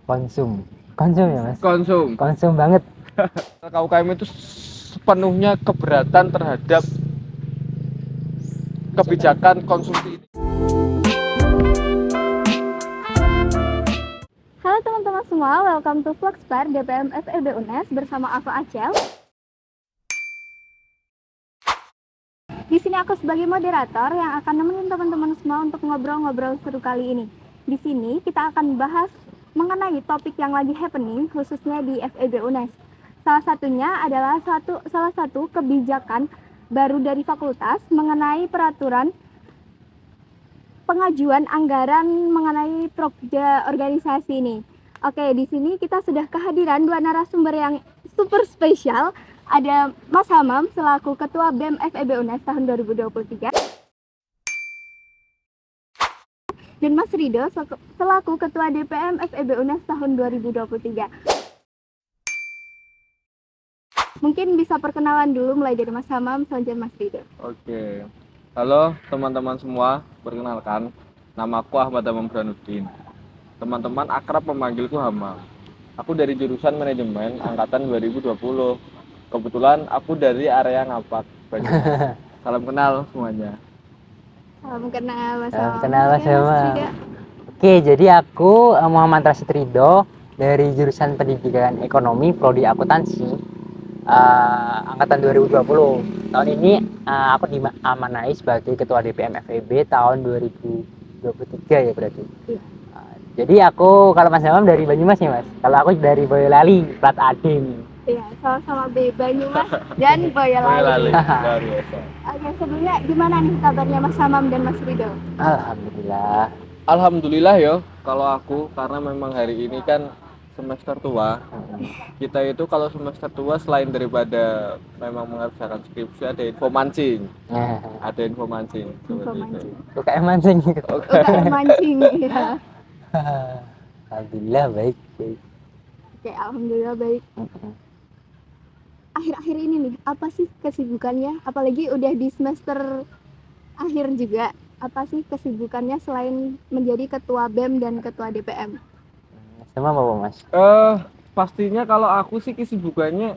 konsum ya mas, konsum. konsum banget. KUKM itu sepenuhnya keberatan terhadap kebijakan konsumsi ini. Halo teman-teman semua, welcome to Vlogspar DPM FEB UNES bersama aku Acel. Di sini aku sebagai moderator yang akan nemenin teman-teman semua untuk ngobrol-ngobrol seru kali ini. Di sini kita akan bahas mengenai topik yang lagi happening khususnya di FEB UNES. Salah satunya adalah salah satu kebijakan baru dari fakultas mengenai peraturan pengajuan anggaran mengenai program organisasi ini. Oke, di sini kita sudah kehadiran dua narasumber yang super spesial. Ada Mas Hamam selaku Ketua BEM FEB UNES tahun 2023 dan Mas Rido selaku Ketua DPM FEB UNES tahun 2023. Mungkin bisa perkenalan dulu mulai dari Mas Hamam selanjutnya Mas Rido. Oke. Halo teman-teman semua, perkenalkan nama aku Ahmad Hamam Burhanuddin. Teman-teman akrab memanggilku Hamam. Aku dari jurusan manajemen angkatan 2020. Kebetulan aku dari area Ngapak, Banyumas. Salam kenal semuanya. Salam kenal Mas Salam Hamam. kenal Mas Oke, Hamam. Rido. Oke, jadi aku Muhammad Rashid Ridho dari jurusan Pendidikan Ekonomi Prodi Akuntansi angkatan 2020. Tahun ini aku diamanai sebagai Ketua DPM FEB tahun 2023 ya berarti. Iya. Jadi aku kalau Mas Hamam dari Banyumas ya Mas. Kalau aku dari Boyolali, plat Ading. Iya, sama-sama Banyumas dan Boyolali. Luar biasa. Oke, sebelumnya gimana nih kabarnya Mas Hamam dan Mas Rido? Alhamdulillah. Alhamdulillah yo, kalau aku karena memang hari ini kan semester tua. Kita itu kalau semester tua selain daripada memang mengerjakan skripsi ada info mancing. Nah, Ada info mancing Info seperti itu. mancing. UKM mancing gitu. UKM mancing ya. Alhamdulillah baik. Oke, alhamdulillah baik. Akhir-akhir ini nih, apa sih kesibukannya? Apalagi udah di semester akhir juga. Apa sih kesibukannya selain menjadi ketua BEM dan ketua DPM? Sama apa Mas? Pastinya kalau aku sih kesibukannya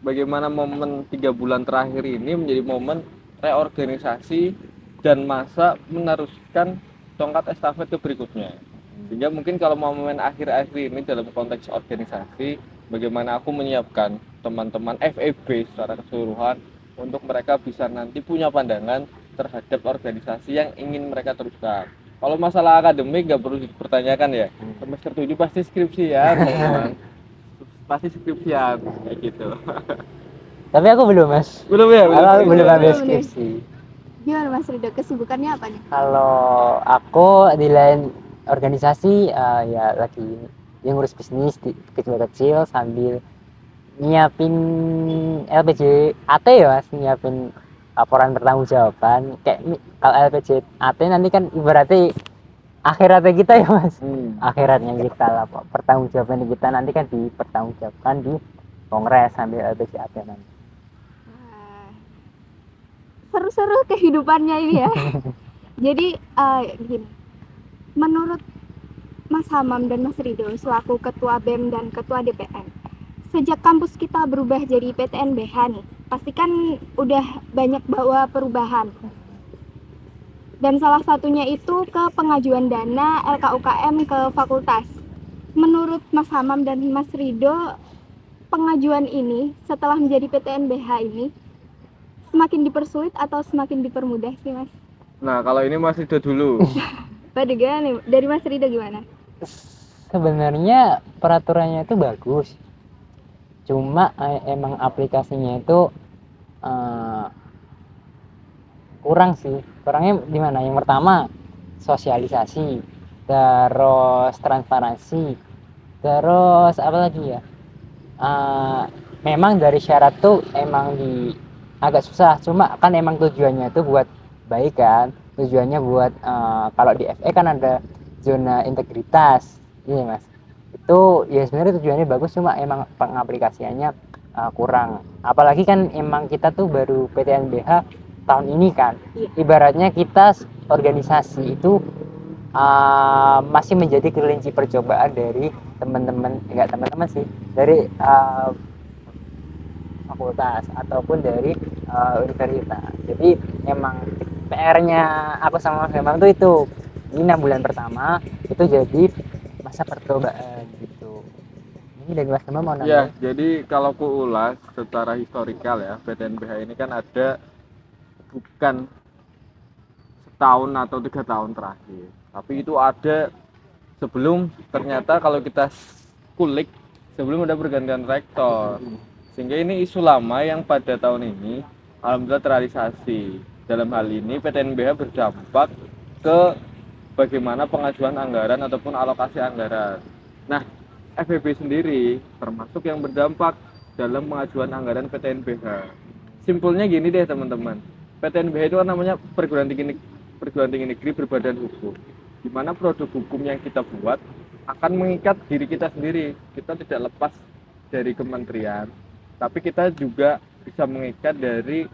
bagaimana momen 3 bulan terakhir ini menjadi momen reorganisasi dan masa meneruskan tongkat estafet ke berikutnya. Sehingga mungkin kalau momen akhir-akhir ini dalam konteks organisasi, bagaimana aku menyiapkan teman-teman FEB secara keseluruhan untuk mereka bisa nanti punya pandangan terhadap organisasi yang ingin mereka teruskan. Kalau masalah akademik nggak perlu dipertanyakan ya. Semester 7 pasti skripsian, teman-teman. Pasti skripsian kayak gitu. Tapi aku belum Mas. Belum ya? Aku belum ambil Belum nih. skripsi. Gimana Mas Rido, kesibukannya apa nih? Kalau aku di lain organisasi ya lagi ngurus bisnis kecil-kecil sambil nyiapin LPJ AT ya Mas, nyiapin laporan pertanggungjawaban. Kayak kalau LPJ AT nanti kan ibaratnya akhiratnya kita ya Mas. Akhiratnya kita lah, pertanggungjawaban kita nanti kan dipertanggungjawabkan di kongres sambil LPJ AT nanti. Seru-seru kehidupannya ini ya. Jadi gini, menurut Mas Hamam dan Mas Rido selaku ketua BEM dan ketua DPM, sejak kampus kita berubah jadi PTNBH nih, pasti kan udah banyak bawa perubahan. Dan salah satunya itu ke pengajuan dana LKUKM ke fakultas. Menurut Mas Hamam dan Mas Rido, pengajuan ini setelah menjadi PTNBH ini semakin dipersulit atau semakin dipermudah sih Mas? Nah, kalau ini Mas Rido dulu. Nih, dari Mas Rido gimana? Sebenarnya peraturannya itu bagus, cuma emang aplikasinya itu kurang sih. Kurangnya di mana? Yang pertama sosialisasi, terus transparansi, terus apa lagi ya? Memang dari syarat tuh emang agak susah, cuma kan emang tujuannya itu buat baik kan, tujuannya buat kalau di FE kan ada zona integritas, iya Mas. Itu ya sebenarnya tujuannya bagus, cuma emang pengaplikasiannya kurang. Apalagi kan emang kita tuh baru PTNBH tahun ini kan. Ibaratnya kita organisasi itu masih menjadi kelinci percobaan dari teman-teman, enggak teman-teman sih, dari fakultas ataupun dari universitas. Jadi emang PR-nya aku sama Mas Bambang tuh itu, ini 6 bulan pertama itu jadi masa percobaan gitu. Ini dari Mas Bambang mau Ya, nambah? jadi kalau ku ulas secara historikal ya, PTNBH ini kan ada bukan setahun atau 3 tahun terakhir, tapi itu ada sebelum, ternyata kalau kita kulik sebelum ada pergantian rektor, sehingga ini isu lama yang pada tahun ini alhamdulillah terrealisasi. Dalam hal ini PTNBH berdampak ke bagaimana pengajuan anggaran ataupun alokasi anggaran. Nah, FEB sendiri termasuk yang berdampak dalam pengajuan anggaran PTNBH. Simpelnya gini deh teman-teman, PTNBH itu kan namanya perguruan tinggi negeri berbadan hukum, di mana produk hukum yang kita buat akan mengikat diri kita sendiri. Kita tidak lepas dari kementerian, tapi kita juga bisa mengikat dari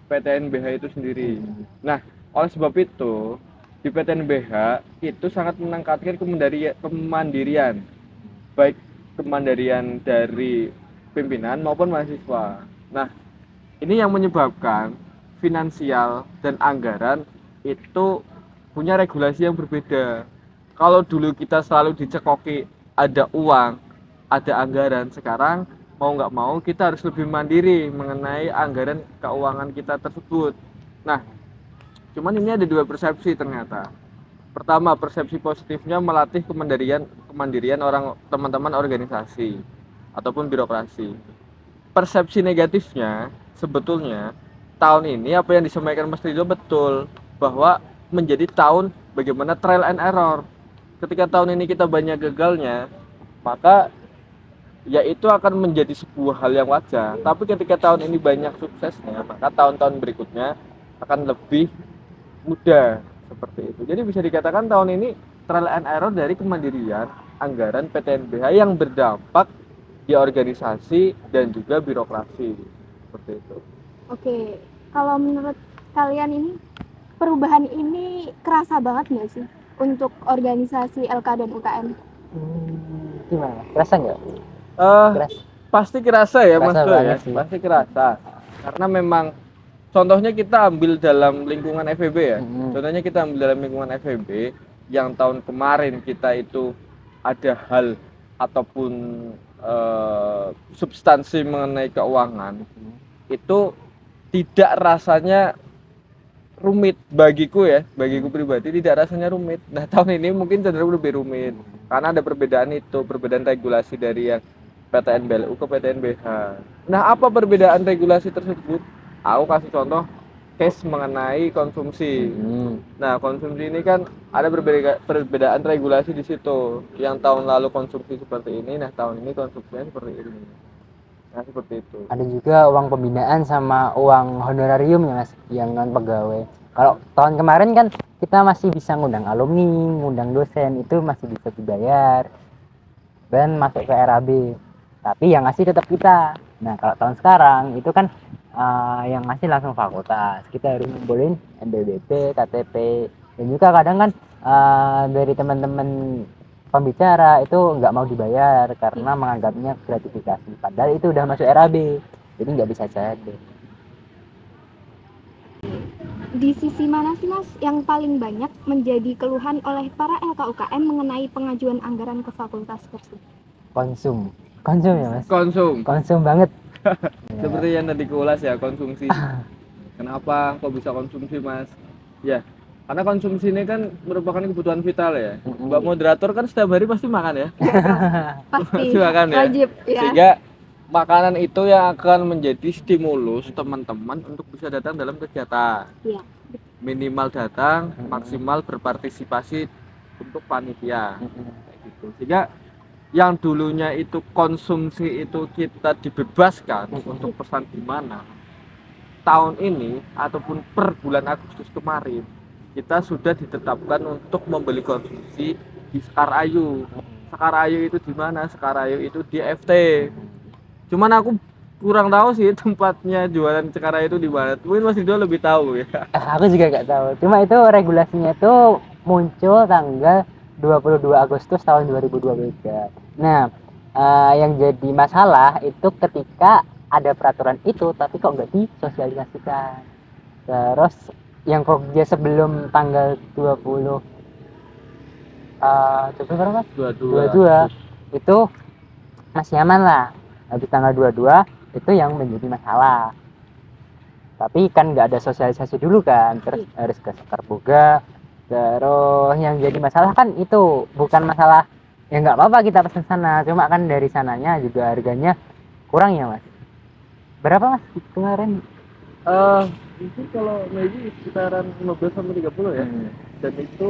PTNBH itu sendiri. Nah, oleh sebab itu di PTNBH itu sangat meningkatkan kemandirian, baik kemandirian dari pimpinan maupun mahasiswa. Nah, ini yang menyebabkan finansial dan anggaran itu punya regulasi yang berbeda. Kalau dulu kita selalu dicekoki ada uang, ada anggaran, sekarang mau nggak mau kita harus lebih mandiri mengenai anggaran keuangan kita tersebut. Nah, cuman ini ada dua persepsi ternyata. Pertama, persepsi positifnya melatih kemandirian orang teman-teman organisasi ataupun birokrasi. Persepsi negatifnya sebetulnya tahun ini apa yang disampaikan Mas Ridho betul, bahwa menjadi tahun bagaimana trial and error. Ketika tahun ini kita banyak gagalnya, maka ya itu akan menjadi sebuah hal yang wajar. Tapi ketika tahun ini banyak suksesnya, maka tahun-tahun berikutnya akan lebih mudah, seperti itu. Jadi bisa dikatakan tahun ini trial and error dari kemandirian anggaran PTNBH yang berdampak di organisasi dan juga birokrasi, seperti itu. Oke, kalau menurut kalian ini perubahan ini kerasa banget nggak sih untuk organisasi LK dan UKM? Gimana? Kerasa nggak? Eh, Kerasa. pasti kerasa ya Mas Kerasa Bro ya, banget sih. pasti kerasa. Karena memang contohnya kita ambil dalam lingkungan FEB ya. Contohnya kita ambil dalam lingkungan FEB yang tahun kemarin kita itu ada hal ataupun substansi mengenai keuangan itu tidak rasanya rumit bagiku ya, bagiku pribadi tidak rasanya rumit. Nah, tahun ini mungkin cenderung lebih rumit karena ada perbedaan itu, perbedaan regulasi dari yang PTN BLU ke PTNBH. Nah, apa perbedaan regulasi tersebut? Aku kasih contoh case mengenai konsumsi. Nah, konsumsi ini kan ada perbedaan regulasi di situ. Yang tahun lalu konsumsi seperti ini, nah tahun ini konsumsinya seperti ini. Nah, seperti itu. Ada juga uang pembinaan sama uang honorarium ya Mas, yang non pegawai. Kalau tahun kemarin kan kita masih bisa ngundang alumni, ngundang dosen, itu masih bisa dibayar dan masuk ke RAB. Tapi yang ngasih tetap kita. Nah, kalau tahun sekarang itu kan yang ngasih langsung fakultas. Kita harus ngumpulin NBBP, KTP, dan juga kadang kan dari teman-teman pembicara itu nggak mau dibayar karena menganggapnya gratifikasi. Padahal itu udah masuk RAB, jadi nggak bisa jadi. Di sisi mana sih Mas yang paling banyak menjadi keluhan oleh para LKUKM mengenai pengajuan anggaran ke fakultas tersebut? Konsum ya Mas, konsum banget. Seperti yang tadi kuulas ya, konsumsi. Kenapa kok bisa konsumsi Mas? Ya, karena konsumsi ini kan merupakan kebutuhan vital ya. Mbak moderator kan setiap hari pasti makan ya. Pasti makan ya. wajib ya. Sehingga makanan itu yang akan menjadi stimulus teman-teman untuk bisa datang dalam kegiatan. Iya. Minimal datang, maksimal berpartisipasi untuk panitia. Kayak gitu. Sehingga yang dulunya itu konsumsi itu kita dibebaskan untuk pesan di mana, tahun ini ataupun per bulan Agustus kemarin kita sudah ditetapkan untuk membeli konsumsi di Sekarayu. Sekarayu itu di mana? Sekarayu itu di FT. Cuman aku kurang tahu sih tempatnya jualan Sekarayu itu di mana. Mungkin Mas Ridho lebih tahu ya. Aku juga nggak tahu. Cuma itu regulasinya itu muncul tanggal 22 Agustus tahun 2023. Nah, yang jadi masalah itu ketika ada peraturan itu tapi kok nggak disosialisasikan. Terus yang kerja sebelum tanggal 20 coba berapa Mas? 22 itu masih aman lah. Habis tanggal 22 itu yang menjadi masalah. Tapi kan nggak ada sosialisasi dulu kan, terus harus ke Sekar Boga. Terus yang jadi masalah kan itu bukan masalah ya nggak apa-apa kita pesan sana, cuma kan dari sananya juga harganya kurang ya Mas. Berapa Mas kemarin? Itu kalau maybe sekitaran 15 sampai 30 ya. Dan itu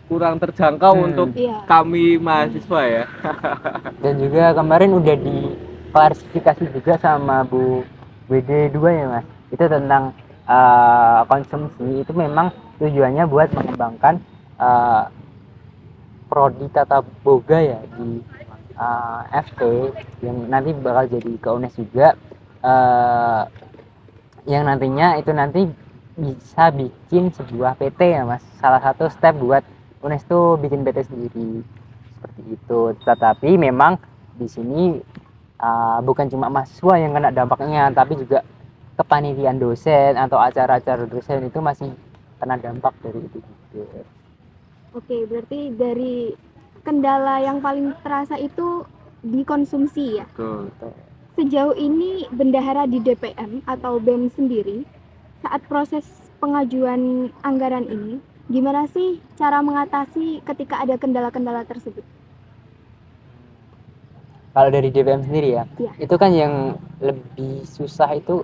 kurang terjangkau untuk Iya. kami mahasiswa ya. Dan juga kemarin udah diklarifikasi juga sama Bu WD2 ya Mas. Itu tentang konsumsi itu memang tujuannya buat mengembangkan prodi tata boga ya di FT yang nanti bakal jadi ke UNES juga, yang nantinya itu nanti bisa bikin sebuah PT ya Mas. Salah satu step buat UNES tuh bikin PT sendiri seperti itu. Tetapi memang di sini bukan cuma mahasiswa yang kena dampaknya, tapi juga kepanitiaan dosen atau acara-acara dosen itu masih kena dampak dari itu juga. Oke, berarti dari kendala yang paling terasa itu di konsumsi ya. Betul. Sejauh ini bendahara di DPM atau BEM sendiri saat proses pengajuan anggaran ini, gimana sih cara mengatasi ketika ada kendala-kendala tersebut? Kalau dari DPM sendiri ya, Iya. itu kan yang lebih susah itu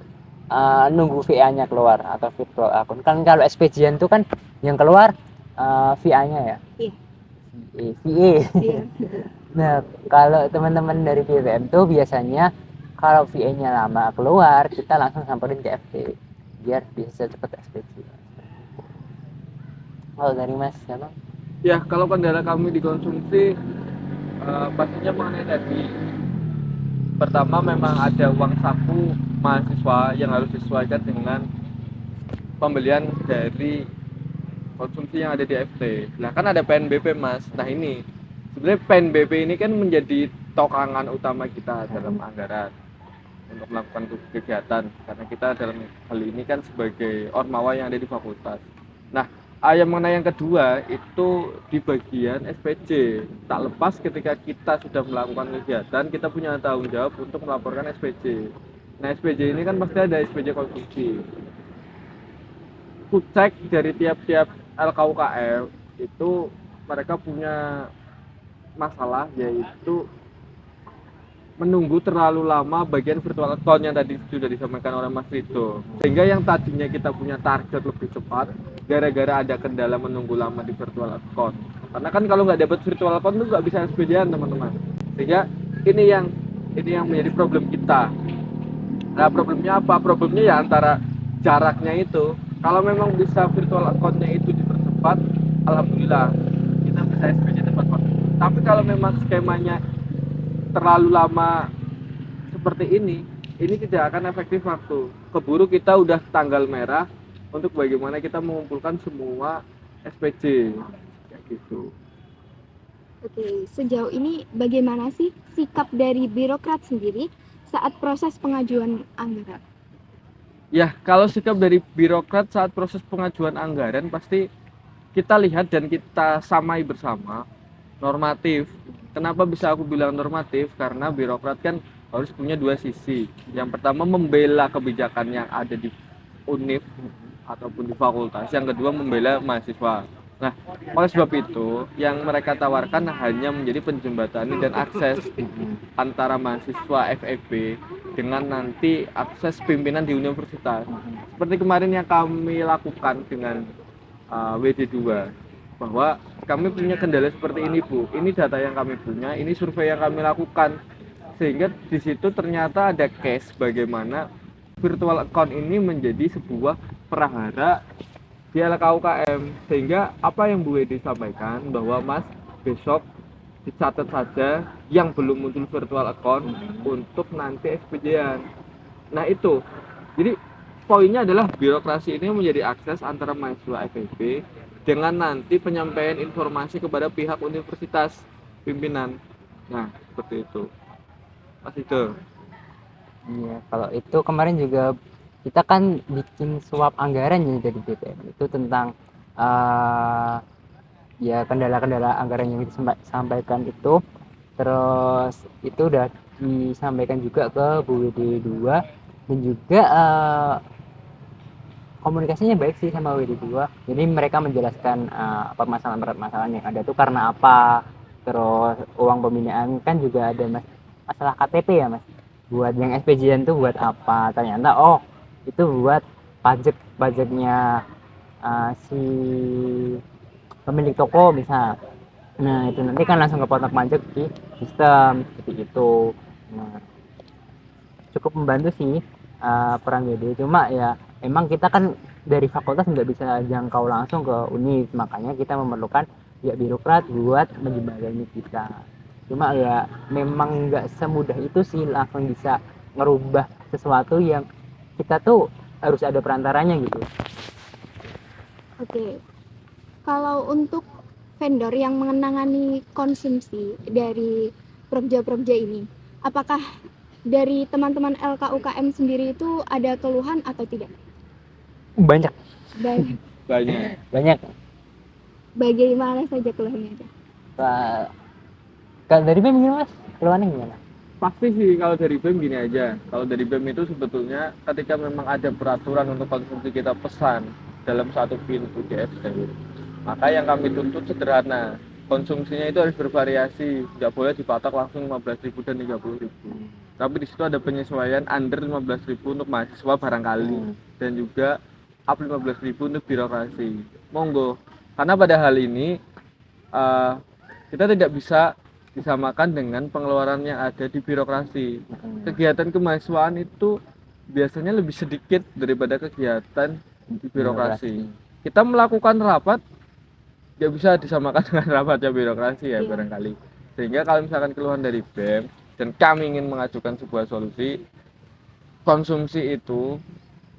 nunggu VA-nya keluar atau virtual akun. Kan kalau SPJ itu kan yang keluar VA-nya ya. Iya. VA. Iya. Nah, kalau teman-teman dari BPM tuh biasanya kalau VA-nya lama keluar, kita langsung samperin ke FT biar bisa cepat SPJ. Kalau dari Mas siapa? Ya, kalau kendala kami dikonsumsi pastinya mengenai tadi. Pertama memang ada uang saku mahasiswa yang harus disesuaikan dengan pembelian dari konsumsi yang ada di FT. Nah kan ada PNBP Mas. Nah ini sebenarnya PNBP ini kan menjadi tokangan utama kita dalam anggaran untuk melakukan kegiatan karena kita dalam hal ini kan sebagai ormawa yang ada di fakultas. Nah yang mengenai yang kedua itu di bagian SPJ. Tak lepas ketika kita sudah melakukan kegiatan kita punya tanggung jawab untuk melaporkan SPJ. Nah SPJ ini kan pasti ada SPJ konsumsi. Kucek dari tiap-tiap LKUKM itu mereka punya masalah yaitu menunggu terlalu lama bagian virtual account yang tadi sudah disampaikan oleh Mas Rido, sehingga yang tadinya kita punya target lebih cepat gara-gara ada kendala menunggu lama di virtual account. Karena kan kalau nggak dapat virtual account itu nggak bisa SPJ-an teman-teman, sehingga ini yang menjadi problem kita. Nah problemnya apa? Problemnya ya antara jaraknya itu. Kalau memang bisa virtual account-nya itu dipercepat, alhamdulillah kita bisa SPJ tepat waktu. Tapi kalau memang skemanya terlalu lama seperti ini tidak akan efektif waktu. Keburu kita udah tanggal merah untuk bagaimana kita mengumpulkan semua SPJ kayak gitu. Oke, sejauh ini bagaimana sih sikap dari birokrat sendiri saat proses pengajuan anggaran? Ya, kalau sikap dari birokrat saat proses pengajuan anggaran pasti kita lihat dan kita samai bersama normatif. Kenapa bisa aku bilang normatif? Karena birokrat kan harus punya dua sisi. Yang pertama membela kebijakan yang ada di UNIF ataupun di fakultas. Yang kedua membela mahasiswa. Nah, oleh sebab itu yang mereka tawarkan hanya menjadi penjembatani dan akses antara mahasiswa FEB dengan nanti akses pimpinan di universitas. Seperti kemarin yang kami lakukan dengan WD2, bahwa kami punya kendala seperti ini Bu, ini data yang kami punya, ini survei yang kami lakukan, sehingga di situ ternyata ada case bagaimana virtual account ini menjadi sebuah prahara di LKUKM, sehingga apa yang Bu Wedi sampaikan bahwa Mas besok dicatat saja yang belum muncul virtual account untuk nanti SPJ-an. Nah itu, jadi poinnya adalah birokrasi ini menjadi akses antara mahasiswa FEB dengan nanti penyampaian informasi kepada pihak universitas pimpinan. Nah, seperti itu. Mas itu. Iya, kalau itu kemarin juga kita kan bikin suap anggaran ya dari BPM itu tentang eh, ya kendala-kendala anggaran yang disampaikan itu, terus itu udah disampaikan juga ke Bu WD 2 dan juga komunikasinya baik sih sama WD 2, jadi mereka menjelaskan permasalahan-permasalahan yang ada tuh karena apa, terus uang pembinaan kan juga ada masalah KTP ya mas, buat yang SPJ-an tuh buat apa, ternyata oh itu buat pajaknya si pemilik toko misal. Nah itu nanti kan langsung kepotong pajak di sistem seperti itu. Nah cukup membantu sih peran WD, cuma ya emang kita kan dari fakultas nggak bisa jangkau langsung ke univ, makanya kita memerlukan ya birokrat buat menjembatani kita. Cuma ya memang nggak semudah itu sih langsung bisa ngerubah sesuatu yang kita tuh harus ada perantaranya gitu. Oke. Kalau untuk vendor yang mengenangani konsumsi dari Prokja-Prokja ini, apakah dari teman-teman LKUKM sendiri itu ada keluhan atau tidak? Banyak Dan Banyak. bagaimana saja keluhannya itu? Kalau dari BEM gimana mas, keluhannya gimana? Pasti sih kalau dari BEM gini aja. Kalau dari BEM itu sebetulnya ketika memang ada peraturan untuk konsumsi kita pesan dalam satu pintu DFT, maka yang kami tuntut sederhana. Konsumsinya itu harus bervariasi, nggak boleh dipatok langsung 15.000 dan 30.000. Tapi di situ ada penyesuaian under 15.000 untuk mahasiswa barangkali, dan juga up 15.000 untuk birokrasi. Monggo. Karena pada hal ini kita tidak bisa disamakan dengan pengeluaran yang ada di birokrasi. Kegiatan kemahasiswaan itu biasanya lebih sedikit daripada kegiatan di birokrasi. Kita melakukan rapat nggak bisa disamakan dengan rapatnya birokrasi ya barangkali. Sehingga kalau misalkan keluhan dari BEM dan kami ingin mengajukan sebuah solusi, konsumsi itu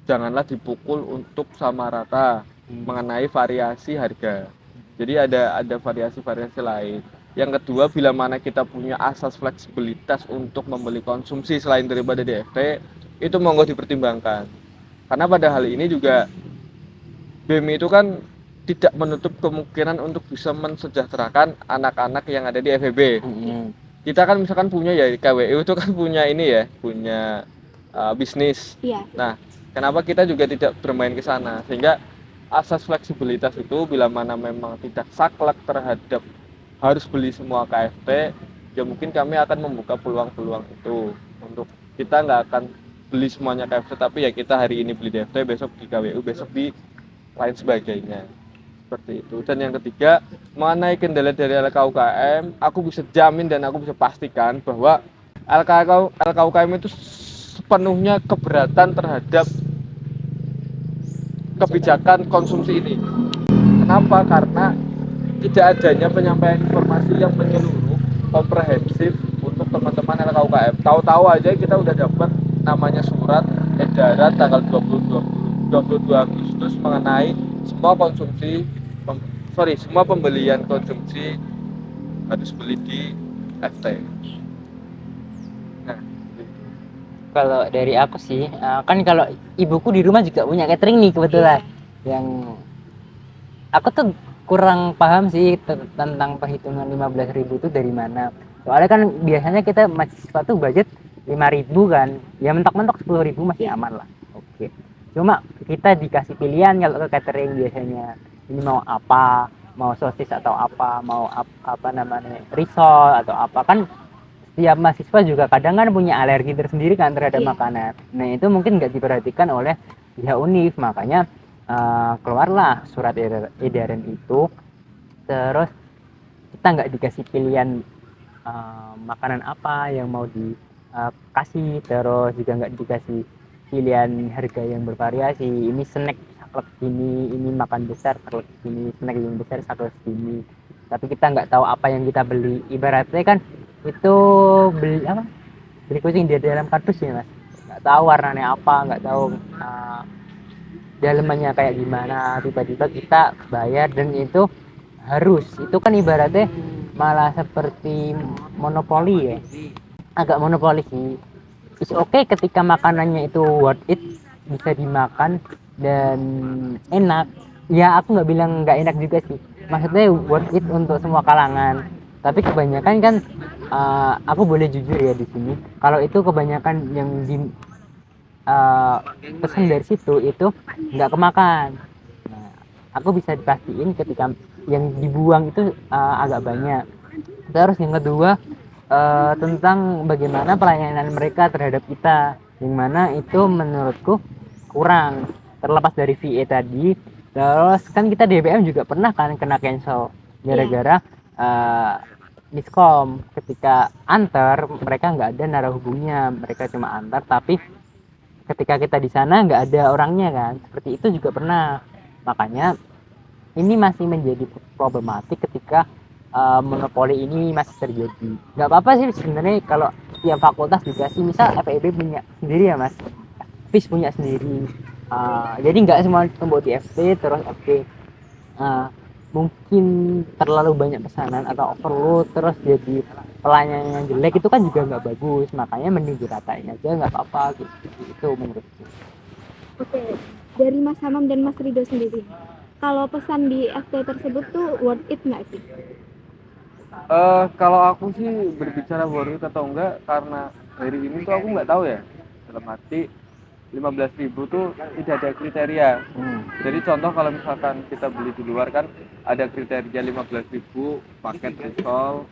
janganlah dipukul untuk sama rata mengenai variasi harga. Jadi ada variasi-variasi lain. Yang kedua, bila mana kita punya asas fleksibilitas untuk membeli konsumsi selain daripada DFT, itu monggo dipertimbangkan. Karena pada hal ini juga BEM itu kan tidak menutup kemungkinan untuk bisa mensejahterakan anak-anak yang ada di FEB. Kita kan misalkan punya ya KWU itu kan punya ini ya, punya bisnis. Iya. Nah, kenapa kita juga tidak bermain ke sana? Sehingga asas fleksibilitas itu bila mana memang tidak saklek terhadap harus beli semua KFT, ya mungkin kami akan membuka peluang-peluang itu untuk kita nggak akan beli semuanya KFT, tapi ya kita hari ini beli DFT, besok di KWU, besok di lain sebagainya, seperti itu. Dan yang ketiga, mengenai kendala dari LKUKM, aku bisa jamin dan aku bisa pastikan bahwa LKUKM itu sepenuhnya keberatan terhadap kebijakan konsumsi ini. Kenapa? Karena tidak adanya penyampaian informasi yang menyeluruh, komprehensif untuk teman-teman LKUKM. Tahu-tahu aja kita udah dapat namanya surat edaran tanggal 22 Agustus mengenai semua pembelian konsumsi harus beli di FT. Nah, kalau dari aku sih kan kalau ibuku di rumah juga punya catering nih kebetulan, yang aku tuh kurang paham sih tentang perhitungan 15.000 itu dari mana. Soalnya kan biasanya kita mahasiswa tuh budget 5.000 kan, ya mentok-mentok 10.000 masih aman lah. Oke. Cuma kita dikasih pilihan kalau ke catering biasanya ini mau apa, mau sosis atau apa, mau apa namanya risol atau apa, kan setiap mahasiswa juga kadang kan punya alergi tersendiri kan terhadap makanan. Nah itu mungkin nggak diperhatikan oleh pihak univ, makanya keluarlah surat edaran itu. Terus kita nggak dikasih pilihan makanan apa yang mau dikasih, terus juga nggak dikasih pilihan harga yang bervariasi. Ini snack saklek gini, ini makan besar saklek gini, snack yang besar saklek gini. Tapi kita nggak tahu apa yang kita beli. Ibaratnya kan itu beli kucing di dalam kardus ya mas. Nggak tahu warnanya apa, nggak tahu dalemannya kayak gimana, tiba-tiba kita bayar dan itu harus, itu kan ibaratnya malah seperti monopoli ya, agak monopoli sih. It's okay ketika makanannya itu worth it, bisa dimakan dan enak. Ya aku nggak bilang nggak enak juga sih, maksudnya worth it untuk semua kalangan. Tapi kebanyakan kan aku boleh jujur ya di sini, kalau itu kebanyakan yang di pesan dari situ itu nggak kemakan. Nah, aku bisa dipastiin ketika yang dibuang itu agak banyak. Terus yang kedua tentang bagaimana pelayanan mereka terhadap kita, yang mana itu menurutku kurang. Terlepas dari VA tadi, terus kan kita DBM juga pernah kan kena cancel gara-gara miskom. Ketika antar mereka nggak ada naruh hubungnya, mereka cuma antar, tapi ketika kita di sana nggak ada orangnya kan, seperti itu juga pernah. Makanya ini masih menjadi problematik ketika monopoli ini masih terjadi. Nggak apa-apa sih sebenarnya kalau tiap fakultas juga sih, misal FEB punya sendiri ya mas, FIS punya sendiri, jadi nggak semua tumpuk di FT terus FT. Mungkin terlalu banyak pesanan atau overload terus jadi pelayanan yang jelek, itu kan juga nggak bagus. Makanya mending diratain aja, nggak apa-apa gitu, itu menurutku. Oke, dari Mas Hamam dan Mas Rido sendiri, kalau pesan di FT tersebut tuh worth it nggak sih? Kalau aku sih berbicara worth it atau enggak, karena hari ini tuh aku nggak tahu ya, dalam arti 15.000 tuh tidak ada kriteria. Jadi contoh kalau misalkan kita beli di luar kan ada kriteria 15.000 paket risol,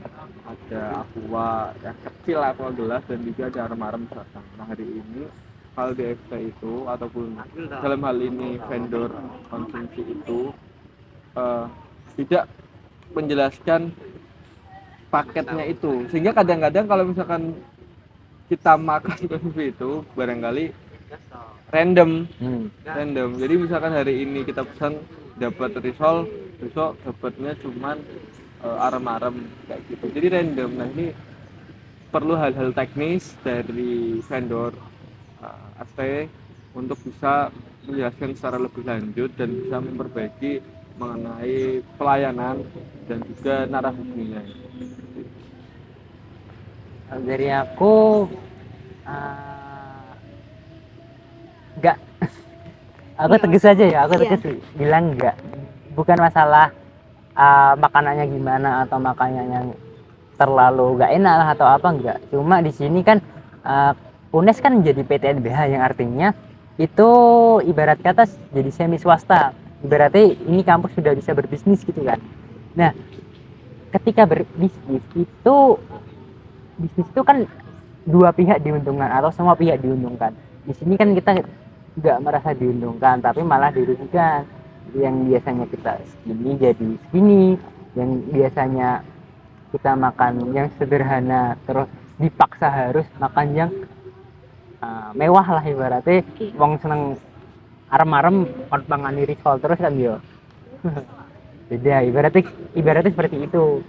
ada aqua yang kecil, aqua gelas, dan juga ada arem-arem misalkan. Nah hari ini hal di FT itu ataupun dalam hal ini vendor konsumsi itu tidak menjelaskan paketnya itu, sehingga kadang-kadang kalau misalkan kita makan konsumsi itu barangkali random. Jadi misalkan hari ini kita pesan dapat risol, besok dapatnya cuman arem-arem kayak gitu, jadi random. Nah ini perlu hal-hal teknis dari vendor AST untuk bisa menjelaskan secara lebih lanjut dan bisa memperbaiki mengenai pelayanan dan juga narasinya. Dari aku enggak, aku tegas aja ya, aku tegas bilang enggak. Bukan masalah makanannya gimana atau makanannya yang terlalu enggak enak lah atau apa, enggak. Cuma di sini kan UNES kan jadi PTNBH, yang artinya itu ibarat kata jadi semi swasta. Ibaratnya ini kampus sudah bisa berbisnis gitu kan. Nah, ketika berbisnis itu, bisnis itu kan dua pihak diuntungkan atau semua pihak diuntungkan. Di sini kan kita nggak merasa diuntungkan, tapi malah dirugikan. Yang biasanya kita segini jadi segini, yang biasanya kita makan yang sederhana terus dipaksa harus makan yang mewah lah, ibaratnya wong seneng arem-arem pangani risol terus kan yo. Beda, ibaratnya seperti itu.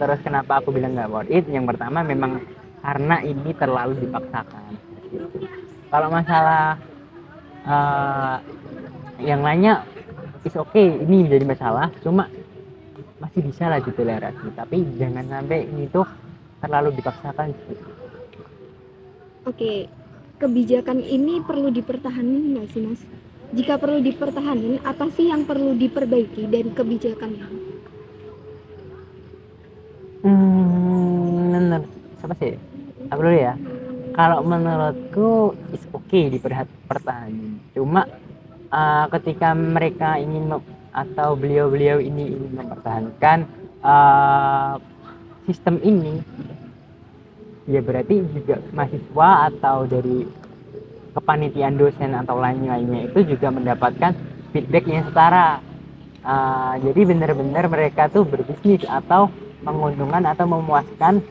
Terus kenapa aku bilang nggak worth it? Yang pertama memang karena ini terlalu dipaksakan. Kalau masalah yang lainnya is okay, ini menjadi masalah, cuma masih bisa lah ditoleransi, tapi jangan sampai ini tuh terlalu dipaksakan. Oke, kebijakan ini perlu dipertahankan nggak sih mas? Jika perlu dipertahankan, apa sih yang perlu diperbaiki dari kebijakan ini? Menurut siapa sih? Aku dulu ya. Kalau menurutku is okay dipertahankan. Cuma ketika mereka ingin atau beliau-beliau ini ingin mempertahankan sistem ini, ya berarti juga mahasiswa atau dari kepanitiaan dosen atau lain-lainnya itu juga mendapatkan feedback yang setara. Jadi benar-benar mereka tuh berbisnis atau menguntungkan atau memuaskan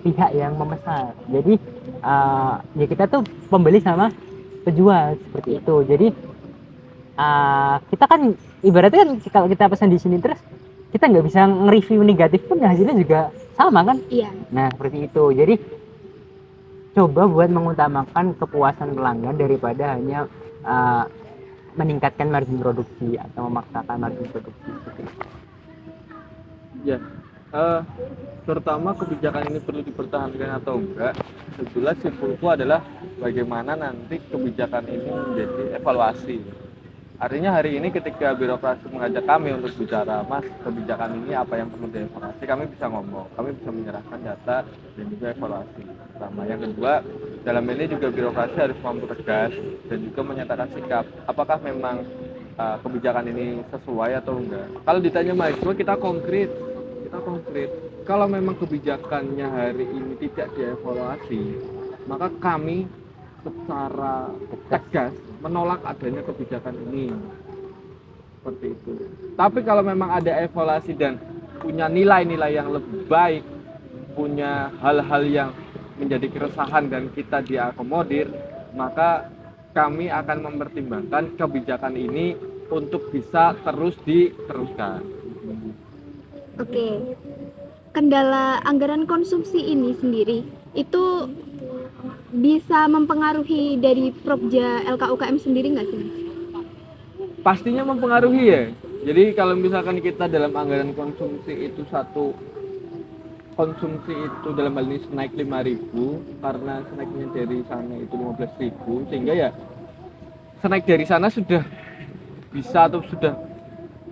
pihak yang memesan. Jadi ya kita tuh pembeli sama penjual seperti itu. Jadi kita kan ibaratnya kan kalau kita pesan di sini terus kita nggak bisa nge-review negatif pun, hasilnya juga sama kan. Iya. Nah seperti itu. Jadi coba buat mengutamakan kepuasan pelanggan daripada hanya meningkatkan margin produksi atau memaksakan margin produksi. Ya, Eh, terutama kebijakan ini perlu dipertahankan atau enggak, jelas simpulku adalah bagaimana nanti kebijakan ini menjadi evaluasi. Artinya hari ini ketika birokrasi mengajak kami untuk bicara, Mas, kebijakan ini apa yang perlu dievaluasi, kami bisa ngomong, kami bisa menyerahkan data dan juga evaluasi. Pertama, yang kedua, dalam ini juga birokrasi harus mampu tegas dan juga menyatakan sikap, apakah memang kebijakan ini sesuai atau enggak. Kalau ditanya mahasiswa, kita konkret. Kalau memang kebijakannya hari ini tidak dievaluasi, maka kami secara tegas menolak adanya kebijakan ini. Seperti itu. Tapi kalau memang ada evaluasi dan punya nilai-nilai yang lebih baik, punya hal-hal yang menjadi keresahan dan kita diakomodir, maka kami akan mempertimbangkan kebijakan ini untuk bisa terus diteruskan. Oke. Kendala anggaran konsumsi ini sendiri itu bisa mempengaruhi dari Propja LKUKM sendiri nggak sih, Mas? Pastinya mempengaruhi ya. Jadi kalau misalkan kita dalam anggaran konsumsi itu konsumsi itu dalam hal ini naik 5.000 karena snacknya dari sana itu 15.000, sehingga ya snack dari sana sudah bisa atau sudah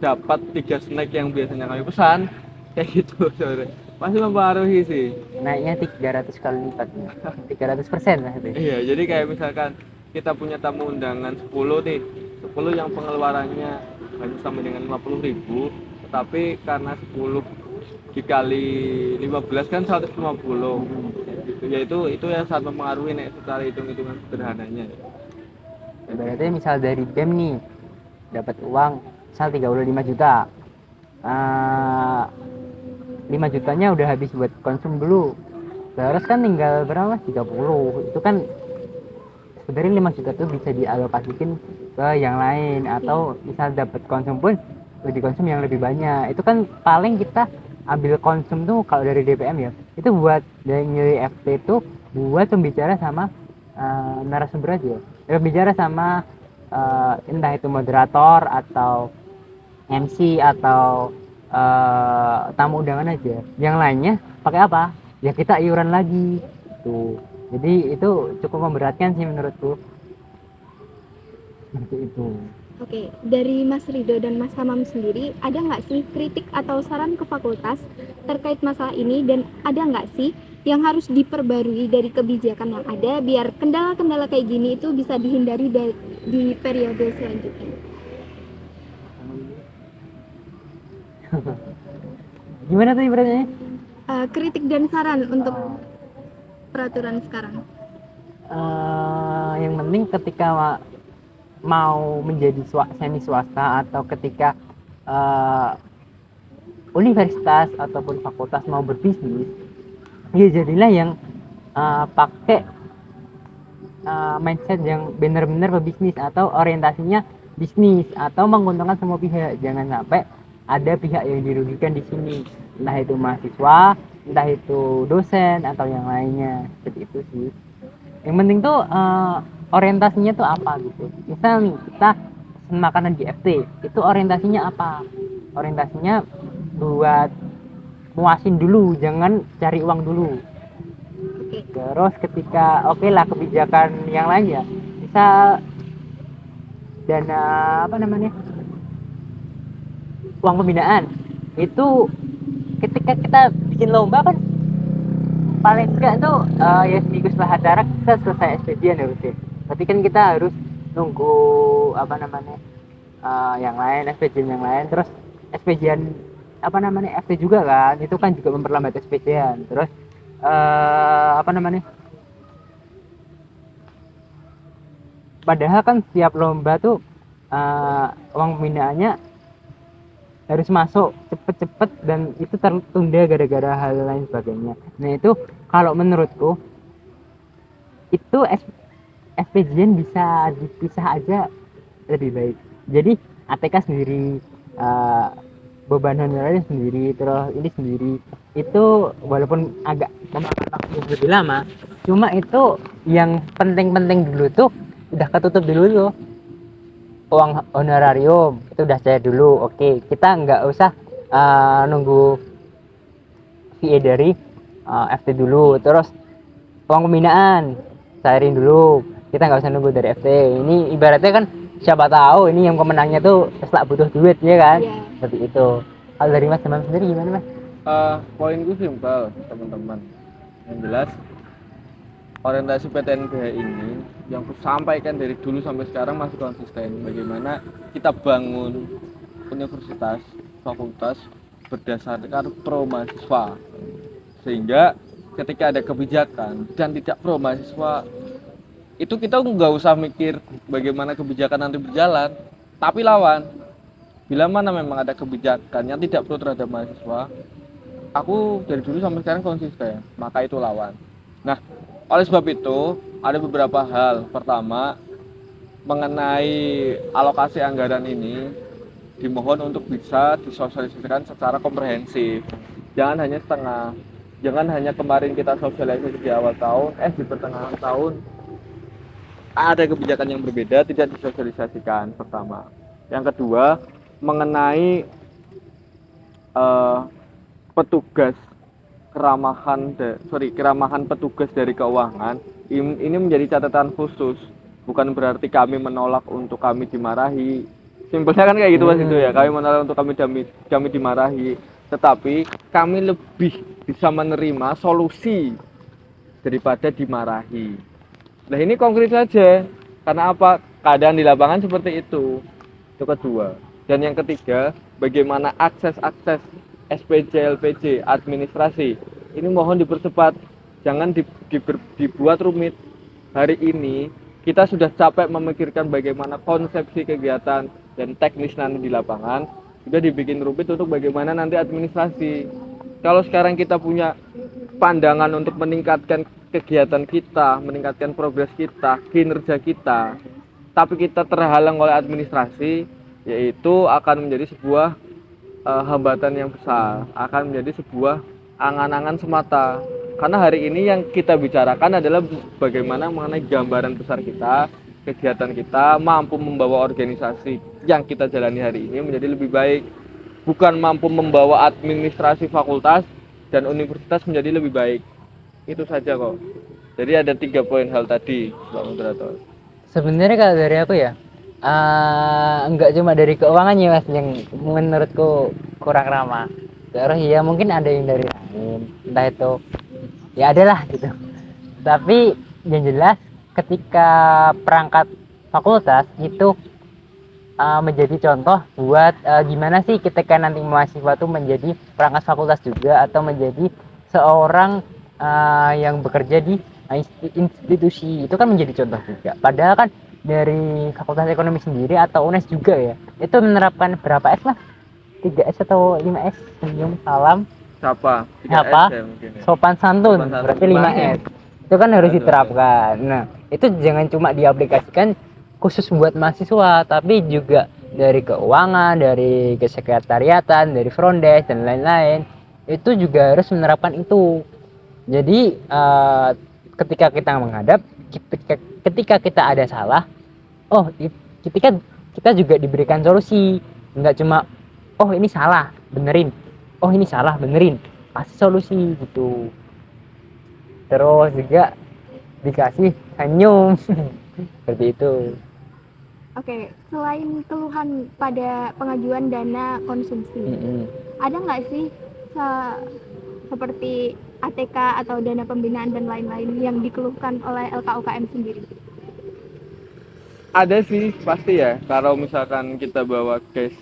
dapat 3 snack yang biasanya kami pesan kayak gitu. Sore pasti mempengaruhi sih. Naiknya 300 kali lipatnya. 300% lah itu. Iya, jadi kayak misalkan kita punya tamu undangan 10 nih, 10 yang pengeluarannya hanya sampai dengan 50.000, tetapi karena 10 dikali 15 kan 150 gitu. Ya itu yang sangat mempengaruhi nih secara hitung-hitungan sederhananya. Berarti misal dari BEM nih dapat uang misal 35 juta. 5 jutanya udah habis buat konsum dulu. Terus kan tinggal berapa? 30. Itu kan sebenarnya 5 juta tuh bisa dialokasikan ke yang lain, atau misal dapat konsum pun lebih konsum yang lebih banyak. Itu kan paling kita ambil konsum tuh kalau dari DPM ya. Itu buat dari nyari FT itu buat pembicara sama narasumber aja. Bicara sama entah itu moderator atau MC atau tamu undangan aja. Yang lainnya pakai apa? Ya kita iuran lagi tuh. Jadi itu cukup memberatkan sih menurutku. Seperti itu. Oke, dari Mas Rido dan Mas Hamam sendiri, ada nggak sih kritik atau saran ke fakultas terkait masalah ini, dan ada nggak sih yang harus diperbarui dari kebijakan yang ada biar kendala-kendala kayak gini itu bisa dihindari di periode selanjutnya? Gimana tuh ibaratnya? Kritik dan saran untuk peraturan sekarang. Yang penting ketika mau menjadi semi swasta atau ketika universitas ataupun fakultas mau berbisnis, ya jadilah yang pakai mindset yang benar-benar pebisnis atau orientasinya bisnis atau menguntungkan semua pihak. Jangan sampai ada pihak yang dirugikan di sini, entah itu mahasiswa, entah itu dosen atau yang lainnya. Seperti itu sih. Yang penting tuh orientasinya tuh apa gitu. Misal nih kita pesen makanan di FT, itu orientasinya apa? Orientasinya buat muasin dulu, jangan cari uang dulu. Terus ketika oke lah kebijakan yang lain ya, misal dana apa namanya, uang pembinaan itu ketika kita bikin lomba kan paling enggak tuh ya seminggu setelah acara kita selesai SPJ-an harusnya. Tapi kan kita harus nunggu apa namanya yang lain, SPJ yang lain, terus SPJ apa namanya FT juga kan, itu kan juga memperlambat SPJ-an. Terus apa namanya, padahal kan setiap lomba tuh uang pembinaannya harus masuk cepet-cepet dan itu tertunda gara-gara hal lain sebagainya. Nah itu kalau menurutku itu SPJ bisa dipisah aja lebih baik. Jadi ATK sendiri, beban honorarnya sendiri, terus ini sendiri. Itu walaupun agak memakan waktu lebih lama, cuma itu yang penting-penting dulu tuh udah ketutup dulu tuh. Uang honorarium itu udah cair dulu. Oke, kita nggak usah nunggu VA dari FT dulu, terus uang pembinaan cairin dulu, kita nggak usah nunggu dari FT. Ini ibaratnya kan siapa tahu ini yang pemenangnya tuh setelah butuh duit ya kan, Iya. seperti itu. Kalau dari Mas Demam sendiri gimana Mas? Poinku simpel teman-teman, yang jelas orientasi PTNBH ini yang aku sampaikan dari dulu sampai sekarang masih konsisten. Bagaimana kita bangun universitas, fakultas berdasarkan pro mahasiswa, sehingga ketika ada kebijakan dan tidak pro mahasiswa itu kita nggak usah mikir bagaimana kebijakan nanti berjalan, tapi lawan. Bila mana memang ada kebijakan yang tidak pro terhadap mahasiswa, aku dari dulu sampai sekarang konsisten, maka itu lawan. Nah, oleh sebab itu ada beberapa hal. Pertama, mengenai alokasi anggaran ini dimohon untuk bisa disosialisasikan secara komprehensif. Jangan hanya setengah. Jangan hanya kemarin kita sosialisasi di awal tahun, di pertengahan tahun ada kebijakan yang berbeda tidak disosialisasikan. Pertama. Yang kedua, mengenai petugas keramahan petugas dari keuangan ini menjadi catatan khusus. Bukan berarti kami menolak untuk kami dimarahi. Simpelnya kan kayak gitu Mas itu ya. Kami menolak untuk kami dimarahi, tetapi kami lebih bisa menerima solusi daripada dimarahi. Nah, ini konkret saja. Karena apa? Keadaan di lapangan seperti itu. Itu kedua. Dan yang ketiga, bagaimana akses SPJ, LPJ, administrasi. Ini mohon dipercepat. Jangan dibuat rumit. Hari ini kita sudah capek memikirkan bagaimana konsepsi kegiatan dan teknis nanti di lapangan. Sudah dibikin rumit untuk bagaimana nanti administrasi. Kalau sekarang kita punya pandangan untuk meningkatkan kegiatan kita, meningkatkan progres kita, kinerja kita, tapi kita terhalang oleh administrasi, yaitu akan menjadi sebuah hambatan yang besar, akan menjadi sebuah angan-angan semata. Karena hari ini yang kita bicarakan adalah bagaimana mengenai gambaran besar kita, kegiatan kita, mampu membawa organisasi yang kita jalani hari ini menjadi lebih baik, bukan mampu membawa administrasi fakultas dan universitas menjadi lebih baik. Itu saja kok. Jadi ada 3 poin hal tadi, Pak Moderator. Sebenarnya kalau dari aku ya, enggak cuma dari keuangan ya Mas yang menurutku kurang ramah. Terus ya mungkin ada yang dari lain, entah itu ya adalah gitu. Tapi yang jelas ketika perangkat fakultas itu menjadi contoh buat gimana sih ketika nanti mahasiswa tuh menjadi perangkat fakultas juga atau menjadi seorang yang bekerja di institusi, itu kan menjadi contoh juga. Padahal kan dari Fakultas Ekonomi sendiri atau UNES juga ya, itu menerapkan berapa S lah? 3S atau 5S? Senyum, salam, Siapa? apa? Ya, mungkin ya. Sopan santun, Sopan santun. berarti 5S. Itu kan harus diterapkan. Nah, itu jangan cuma diaplikasikan khusus buat mahasiswa, tapi juga dari keuangan, dari kesekretariatan, dari front desk dan lain-lain. Itu juga harus menerapkan itu. Jadi ketika kita menghadap, ketika kita ada salah, ketika kita juga diberikan solusi, nggak cuma oh ini salah benerin, oh ini salah benerin, kasih solusi gitu. Terus juga dikasih senyum seperti itu. Oke, selain keluhan pada pengajuan dana konsumsi, ada nggak sih seperti ATK atau dana pembinaan dan lain-lain yang dikeluhkan oleh LKUKM sendiri? Ada sih pasti ya. Kalau misalkan kita bawa case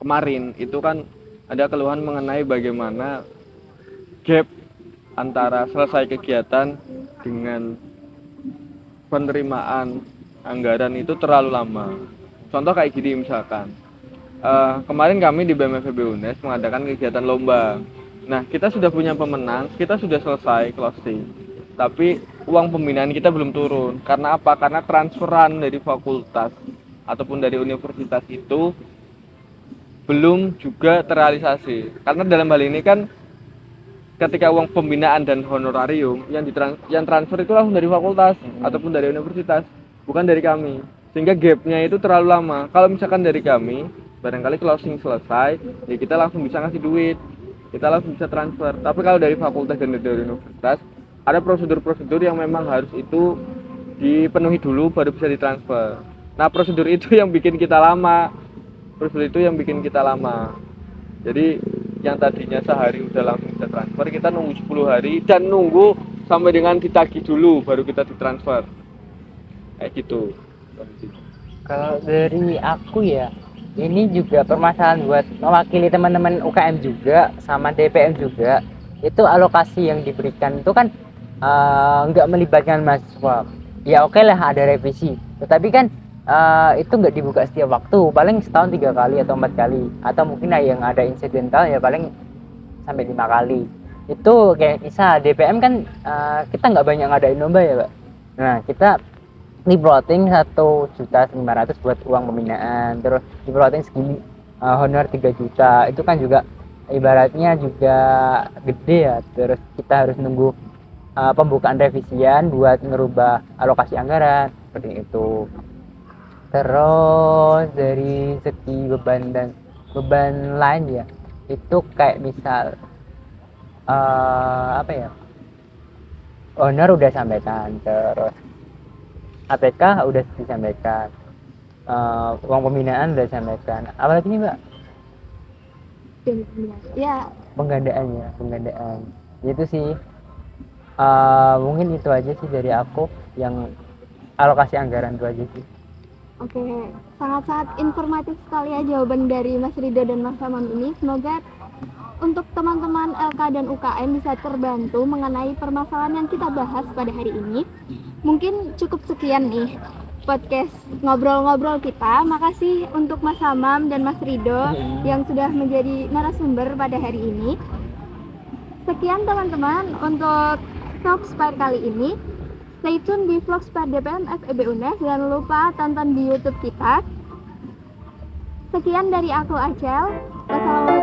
kemarin itu kan ada keluhan mengenai bagaimana gap antara selesai kegiatan dengan penerimaan anggaran itu terlalu lama. Contoh kayak gini misalkan, kemarin kami di BMFB UNES mengadakan kegiatan lomba. Nah, kita sudah punya pemenang, kita sudah selesai closing, tapi uang pembinaan kita belum turun. Karena apa? Karena transferan dari fakultas ataupun dari universitas itu belum juga terrealisasi. Karena dalam hal ini kan ketika uang pembinaan dan honorarium yang transfer itu langsung dari fakultas ataupun dari universitas, bukan dari kami. Sehingga gapnya itu terlalu lama. Kalau misalkan dari kami, barangkali closing selesai, ya kita langsung bisa ngasih duit. kita langsung bisa transfer. Tapi kalau dari fakultas dan dari universitas ada prosedur-prosedur yang memang harus itu dipenuhi dulu baru bisa ditransfer. Nah, prosedur itu yang bikin kita lama. Jadi yang tadinya sehari udah langsung bisa transfer, kita nunggu 10 hari dan nunggu sampai dengan ditagih dulu baru kita ditransfer. Kayak gitu. Kalau dari aku ya, ini juga permasalahan buat mewakili teman-teman UKM juga sama DPM juga. Itu alokasi yang diberikan itu kan nggak melibatkan mahasiswa. Ya oke lah ada revisi, tetapi kan itu nggak dibuka setiap waktu, paling setahun 3 kali atau 4 kali, atau mungkin yang ada insidental ya paling sampai 5 kali. Itu kayak misal DPM kan kita nggak banyak ngadain lomba ya Pak. Nah kita di plotting 1.500.000 buat uang pembinaan, terus di plotting segini honor 3 juta, itu kan juga ibaratnya juga gede ya. Terus kita harus nunggu pembukaan revisian buat ngerubah alokasi anggaran seperti itu. Terus dari segi beban dan beban lain ya, itu kayak misal apa ya, honor udah sampaikan, terus APK udah disampaikan, uang pembinaan udah disampaikan, apalagi nih Mbak? Ya, penggandaan itu sih. Mungkin itu aja sih dari aku, yang alokasi anggaran itu aja sih. oke. Sangat-sangat informatif sekali ya jawaban dari Mas Rido dan Mas Hamam ini. Semoga untuk teman-teman LK dan UKM bisa terbantu mengenai permasalahan yang kita bahas pada hari ini. Mungkin cukup sekian nih podcast ngobrol-ngobrol kita. Makasih untuk Mas Hamam dan Mas Rido yang sudah menjadi narasumber pada hari ini. Sekian teman-teman untuk Vlogspire kali ini. Stay tune di Vlogspire DPM FEB UNES. Jangan lupa tonton di YouTube kita. Sekian dari aku Acel. Wassalamualaikum